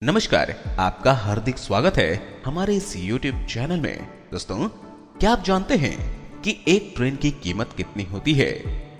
नमस्कार, आपका हार्दिक स्वागत है हमारे इस YouTube चैनल में। दोस्तों, क्या आप जानते हैं कि एक ट्रेन की कीमत कितनी होती है?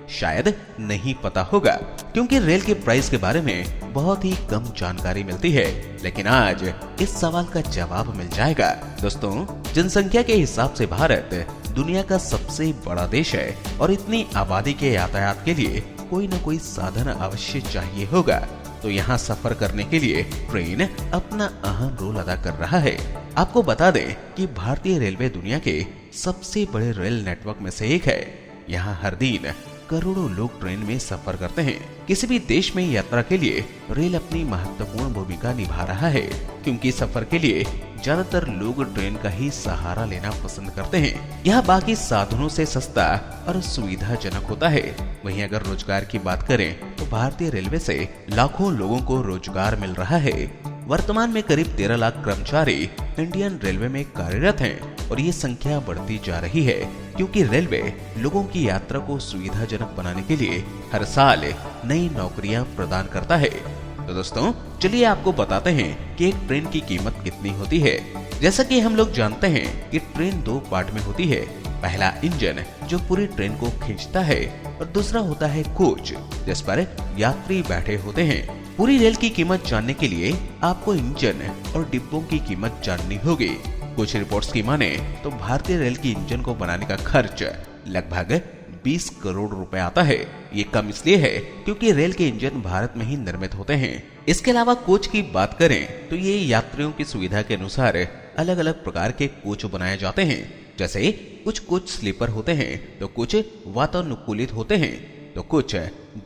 शायद नहीं पता होगा, क्योंकि रेल के प्राइस के बारे में बहुत ही कम जानकारी मिलती है। लेकिन आज इस सवाल का जवाब मिल जाएगा। दोस्तों, जनसंख्या के हिसाब से भारत दुनिया का सबसे बड़ा देश है और इतनी आबादी के यातायात के लिए कोई न कोई साधन अवश्य चाहिए होगा। तो यहाँ सफर करने के लिए ट्रेन अपना अहम रोल अदा कर रहा है। आपको बता दें कि भारतीय रेलवे दुनिया के सबसे बड़े रेल नेटवर्क में से एक है। यहाँ हर दिन करोड़ों लोग ट्रेन में सफर करते हैं। किसी भी देश में यात्रा के लिए रेल अपनी महत्वपूर्ण भूमिका निभा रहा है, क्योंकि सफर के लिए ज्यादातर लोग ट्रेन का ही सहारा लेना पसंद करते हैं। यह बाकी साधनों से सस्ता और सुविधाजनक होता है। वहीं अगर रोजगार की बात करें तो भारतीय रेलवे से लाखों लोगों को रोजगार मिल रहा है। वर्तमान में करीब 13 लाख कर्मचारी इंडियन रेलवे में कार्यरत हैं और ये संख्या बढ़ती जा रही है, क्योंकि रेलवे लोगों की यात्रा को सुविधाजनक बनाने के लिए हर साल नई नौकरियां प्रदान करता है। तो दोस्तों, चलिए आपको बताते हैं कि एक ट्रेन की कीमत कितनी होती है। जैसा कि हम लोग जानते हैं कि ट्रेन दो पार्ट में होती है। पहला इंजन जो पूरी ट्रेन को खींचता है और दूसरा होता है कोच, जिस पर यात्री बैठे होते हैं। पूरी रेल की कीमत जानने के लिए आपको इंजन और डिब्बों की कीमत जाननी होगी। कुछ रिपोर्ट्स की माने तो भारतीय रेल की इंजन को बनाने का खर्च लगभग 20 करोड़ रुपए आता है। ये कम इसलिए है क्योंकि रेल के इंजन भारत में ही निर्मित होते हैं। इसके अलावा कोच की बात करें तो ये यात्रियों की सुविधा के अनुसार अलग अलग प्रकार के कोच बनाए जाते हैं। जैसे कुछ कोच स्लीपर होते हैं, तो कुछ वातानुकूलित होते हैं, तो कुछ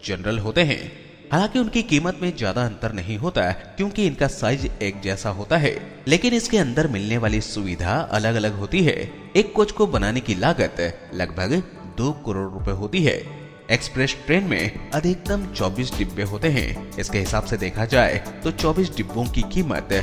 जनरल होते हैं। हालांकि उनकी कीमत में ज्यादा अंतर नहीं होता, क्योंकि इनका साइज एक जैसा होता है, लेकिन इसके अंदर मिलने वाली सुविधा अलग अलग होती है। एक कोच को बनाने की लागत लगभग 2 करोड़ रुपए होती है। एक्सप्रेस ट्रेन में अधिकतम 24 डिब्बे होते हैं। इसके हिसाब से देखा जाए तो 24 डिब्बों की कीमत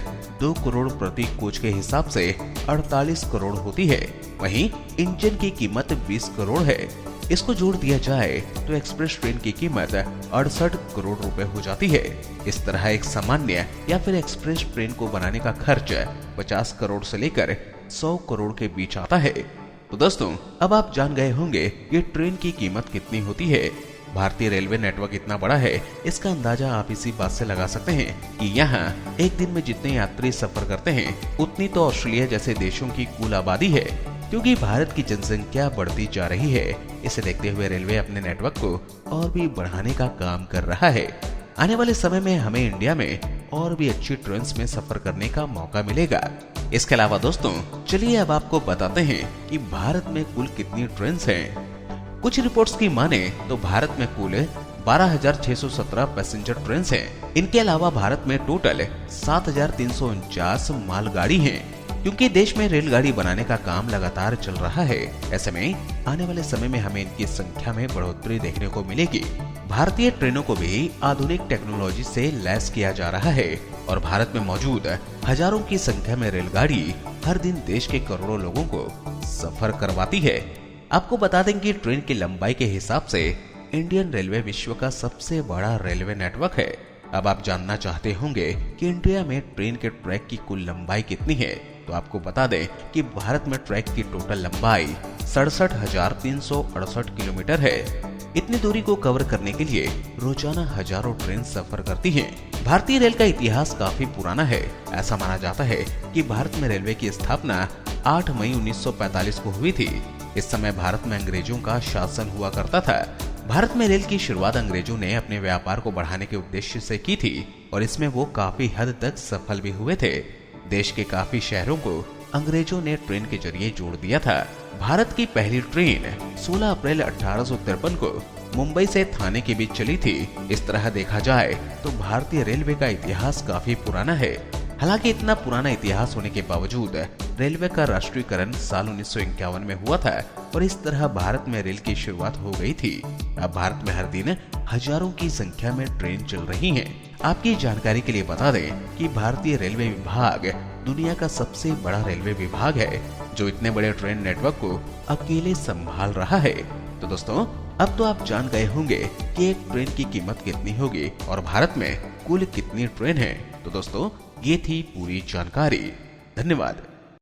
2 करोड़ प्रति कोच के हिसाब से 48 करोड़ होती है। वहीं इंजन की कीमत 20 करोड़ है। इसको जोड़ दिया जाए तो एक्सप्रेस ट्रेन की कीमत 68 करोड़ रुपए हो जाती है। इस तरह एक सामान्य या फिर एक्सप्रेस ट्रेन को बनाने का खर्च 50 करोड़ से लेकर 100 करोड़ के बीच आता है। तो दोस्तों, अब आप जान गए होंगे ये ट्रेन की कीमत कितनी होती है। भारतीय रेलवे नेटवर्क इतना बड़ा है, इसका अंदाजा आप इसी बात से लगा सकते हैं कि यहाँ एक दिन में जितने यात्री सफर करते हैं उतनी तो ऑस्ट्रेलिया जैसे देशों की कुल आबादी है। क्योंकि भारत की जनसंख्या बढ़ती जा रही है, इसे देखते हुए रेलवे अपने नेटवर्क को और भी बढ़ाने का काम कर रहा है। आने वाले समय में हमें इंडिया में और भी अच्छी ट्रेन में सफर करने का मौका मिलेगा। इसके अलावा दोस्तों, चलिए अब आपको बताते हैं कि भारत में कुल कितनी ट्रेन हैं। कुछ रिपोर्ट्स की माने तो भारत में कुल 12,617 पैसेंजर ट्रेन हैं। इनके अलावा भारत में टोटल 7,349 मालगाड़ी हैं। क्योंकि देश में रेलगाड़ी बनाने का काम लगातार चल रहा है, ऐसे में आने वाले समय में हमें इनकी संख्या में बढ़ोतरी देखने को मिलेगी। भारतीय ट्रेनों को भी आधुनिक टेक्नोलॉजी से लैस किया जा रहा है और भारत में मौजूद हजारों की संख्या में रेलगाड़ी हर दिन देश के करोड़ों लोगों को सफर करवाती है। आपको बता दें कि ट्रेन की लंबाई के हिसाब से इंडियन रेलवे विश्व का सबसे बड़ा रेलवे नेटवर्क है। अब आप जानना चाहते होंगे कि इंडिया में ट्रेन के ट्रैक की कुल लंबाई कितनी है, तो आपको बता दें कि भारत में ट्रैक की टोटल लंबाई 67,368 किलोमीटर है। इतनी दूरी को कवर करने के लिए रोजाना हजारों ट्रेन सफर करती हैं। भारतीय रेल का इतिहास काफी पुराना है। ऐसा माना जाता है कि भारत में रेलवे की स्थापना 8 मई 1945 को हुई थी। इस समय भारत में अंग्रेजों का शासन हुआ करता था। भारत में रेल की शुरुआत अंग्रेजों ने अपने व्यापार को बढ़ाने के उद्देश्य से की थी और इसमें वो काफी हद तक सफल भी हुए थे। देश के काफी शहरों को अंग्रेजों ने ट्रेन के जरिए जोड़ दिया था। भारत की पहली ट्रेन 16 अप्रैल 1853 को मुंबई से थाने के बीच चली थी। इस तरह देखा जाए तो भारतीय रेलवे का इतिहास काफी पुराना है। हालांकि इतना पुराना इतिहास होने के बावजूद रेलवे का राष्ट्रीयकरण साल 1951 में हुआ था और इस तरह भारत में रेल की शुरुआत हो गई थी। अब भारत में हर दिन हजारों की संख्या में ट्रेन चल रही हैं। आपकी जानकारी के लिए बता दें कि भारतीय रेलवे विभाग दुनिया का सबसे बड़ा रेलवे विभाग है, जो इतने बड़े ट्रेन नेटवर्क को अकेले संभाल रहा है। तो दोस्तों, अब तो आप जान गए होंगे कि एक ट्रेन की कीमत कितनी होगी और भारत में कुल कितनी ट्रेन है। तो दोस्तों, ये थी पूरी जानकारी। धन्यवाद।